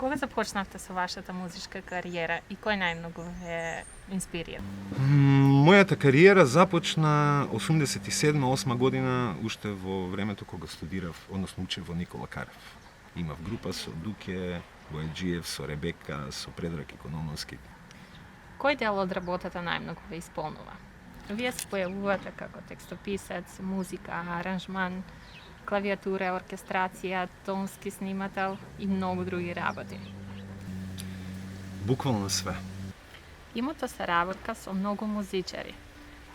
Кога започнавте со вашата музичка кариера и кој најмногу ве инспирира? Мојата кариера започна 87-8 година, уште во времето кога студирав, односно учев во Никола Карев. Имав група со Дуке, Бојаджиев, со Ребека, со Предраг Икономовски. Кој дел од работата најмногу ве исполнува? Вие се појавувате како текстописец, музика, аранжман, клавиатура, оркестрација, тонски снимател и многу други работи. Буквално све. Имате соработка со многу музичари.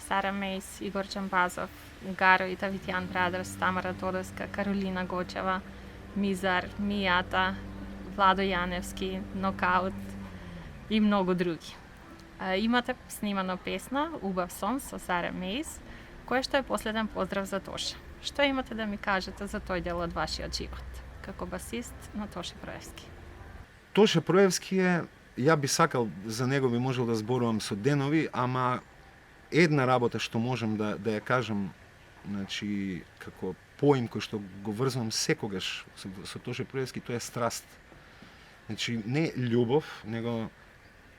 Сара Мејс, Игор Чамбазов, Гаро и Тавитјан Брадерс, Тамара Тодорска, Каролина Гочева, Мизар, Мијата, Владо Јаневски, Нокаут и многу други. Имате снимано песна Убав сон со Сара Мејс, која што е последен поздрав за Тоша. Што имате да ми кажете за тој дел од вашиот живот, како басист на Тоше Проевски? Тоше Проевски е, ја би сакал за него би можел да зборувам со денови, ама една работа што можам да ја кажам, значи како поим кој што го врзвам секогаш со Тоше Проевски, тоа е страст. Значи не љубов, него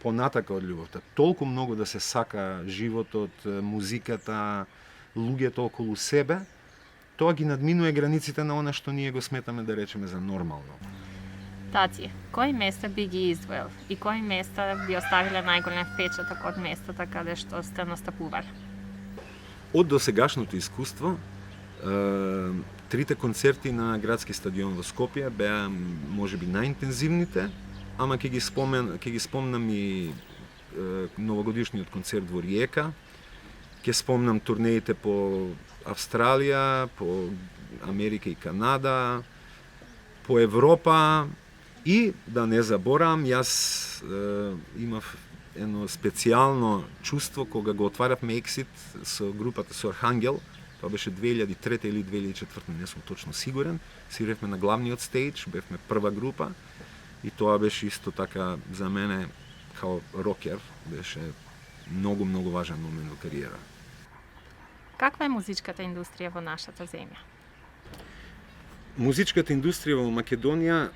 понатака од љубовта. Толку многу да се сака животот, музиката, луѓето околу себе, тоа ги надминува границите на она што ние го сметаме да речеме за нормално. Тати, кои места би ги издвоил и кои места би оставиле најголем впечаток од местата каде што сте настапували? Од досегашното искуство, трите концерти на градски стадион во Скопје беа можеби најинтензивните, ама ќе ги спомнам и новогодишниот концерт во Риека, ќе спомнам турнеите по Австралија, по Америка и Канада, по Европа и да не заборавам, јас имав едно специјално чувство кога го отваравме Exit со групата со Архангел. Тоа беше 2003 или 2004, не сум точно сигурен. Свиревме на главниот стејдж, бевме прва група и тоа беше исто така за мене као рокер, беше многу важен момент во кариера. Каква е музичката индустрија во нашата земја? Музичката индустрија во Македонија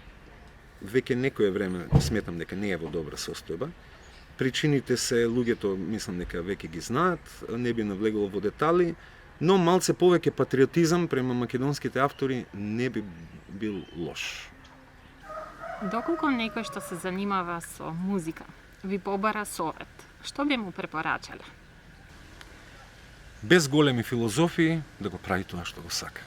веќе некое време сметам дека не е во добра состојба. Причините се луѓето, мислам дека веќе ги знаат, не би навлегувал во детали, но малце повеќе патриотизам према македонските автори не би бил лош. Доколку некој што се занимава со музика ви побара совет, што би му препорачале? Без големи филозофии да го прави тоа што го сака.